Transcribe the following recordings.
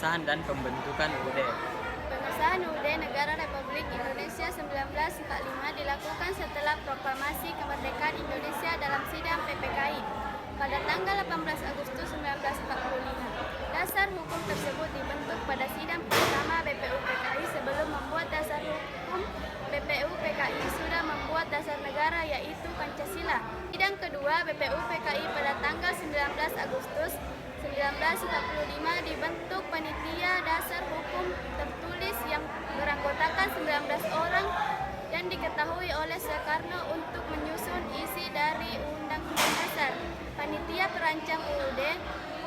pengesahan dan pembentukan UUD. Pengesahan UUD Negara Republik Indonesia 1945 dilakukan setelah proklamasi kemerdekaan Indonesia dalam sidang PPKI pada tanggal 18 Agustus 1945. Dasar hukum tersebut dibentuk pada sidang pertama BPUPKI sebelum membuat dasar hukum. BPUPKI sudah membuat dasar negara yaitu Pancasila. Sidang kedua BPUPKI pada tanggal 19 Agustus 1945 dibentuk panitia dasar hukum tertulis yang beranggotakan 19 orang dan diketahui oleh Soekarno untuk menyusun isi dari Undang-Undang Dasar. Panitia perancang UUD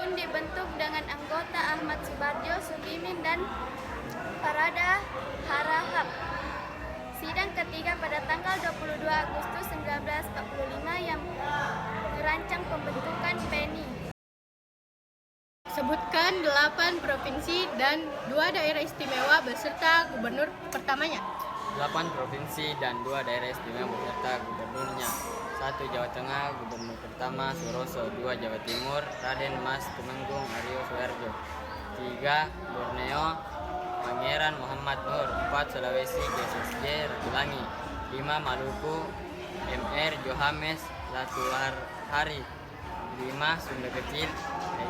pun dibentuk dengan anggota Ahmad Subarjo, Sugimin, dan Parada Harahap. Sidang ketiga pada tanggal 22 Agustus 1945 yang merancang pembentukan PENI. Sebutkan 8 provinsi dan 2 daerah istimewa beserta gubernur pertamanya. 8 provinsi dan 2 daerah istimewa beserta gubernurnya. 1 Jawa Tengah, gubernur pertama Suroso. 2 Jawa Timur, Raden Mas Tumenggung Aryo Suharjo. 3 Borneo, Pangeran Muhammad Nur. 4 Sulawesi, GSSG Ratulangi. 5 Maluku, MR Johannes Latuharhari. 5 Sunda Kecil,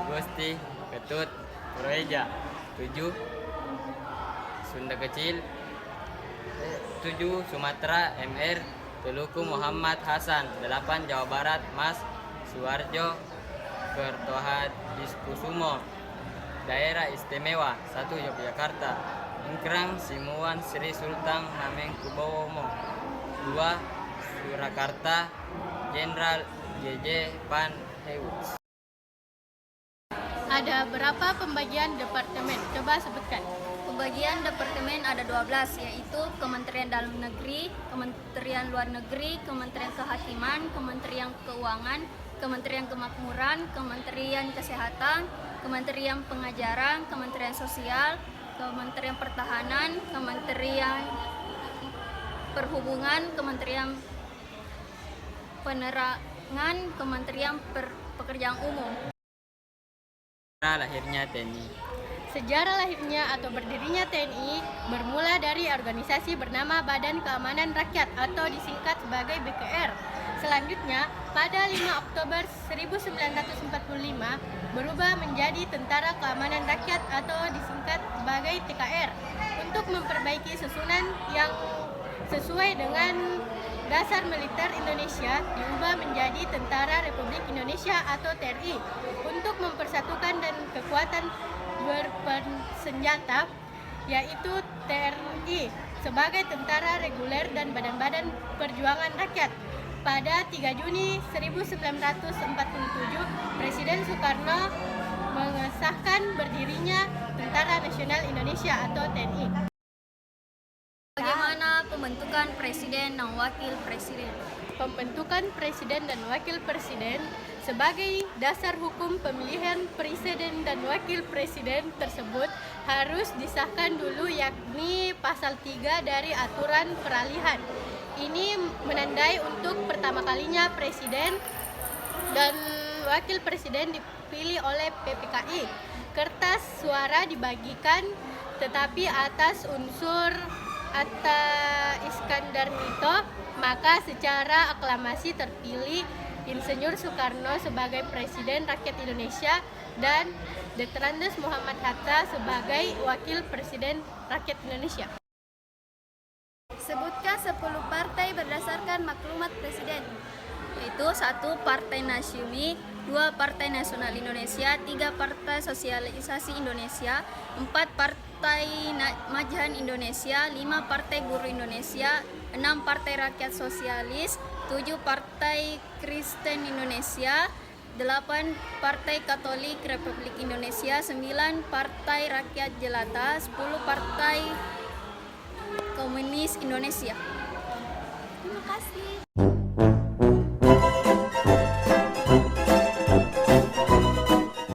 Gusti Ketut Purweja. 7 Sunda Kecil. 7 Sumatera, MR Teluku Muhammad Hasan. 8 Jawa Barat, Mas Suwarjo Kertohadiskusumo. Daerah istimewa. 1 Yogyakarta, Ingkrang Simuan Sri Sultan Hamengkubuwono. 2 Surakarta, Jenderal JJ Panhewuts. Ada berapa pembagian departemen? Coba sebutkan. Pembagian departemen ada 12, yaitu Kementerian Dalam Negeri, Kementerian Luar Negeri, Kementerian Kehakiman, Kementerian Keuangan, Kementerian Kemakmuran, Kementerian Kesehatan, Kementerian Pengajaran, Kementerian Sosial, Kementerian Pertahanan, Kementerian Perhubungan, Kementerian Penerangan, Kementerian Pekerjaan Umum. Lahirnya TNI. Sejarah lahirnya atau berdirinya TNI bermula dari organisasi bernama Badan Keamanan Rakyat atau disingkat sebagai BKR. Selanjutnya, pada 5 Oktober 1945 berubah menjadi Tentara Keamanan Rakyat atau disingkat sebagai TKR untuk memperbaiki susunan yang sesuai dengan dasar militer Indonesia diubah menjadi Tentara Republik Indonesia atau TRI untuk mempersatukan dan kekuatan bersenjata yaitu TNI sebagai tentara reguler dan badan-badan perjuangan rakyat. Pada 3 Juni 1947, Presiden Soekarno mengesahkan berdirinya Tentara Nasional Indonesia atau TNI. Bagaimana pembentukan Presiden dan Wakil Presiden? Pembentukan Presiden dan Wakil Presiden sebagai dasar hukum pemilihan Presiden dan Wakil Presiden tersebut harus disahkan dulu, yakni pasal 3 dari aturan peralihan. Ini menandai untuk pertama kalinya Presiden dan Wakil Presiden dipilih oleh PPKI. Kertas suara dibagikan tetapi atas unsur Atta Iskandar Nito, maka secara aklamasi terpilih Insinyur Soekarno sebagai Presiden Rakyat Indonesia dan Detrandes Muhammad Hatta sebagai Wakil Presiden Rakyat Indonesia. Sebutkan 10 partai berdasarkan maklumat Presiden. Yaitu 1 Partai Nasyumi, 2 Partai Nasional Indonesia, 3 Partai Sosialisasi Indonesia, 4 Partai Majan Indonesia, 5 Partai Buruh Indonesia, 6 Partai Rakyat Sosialis, 7 Partai Kristen Indonesia, 8 Partai Katolik Republik Indonesia, 9 Partai Rakyat Jelata, 10 Partai Komunis Indonesia. Terima kasih.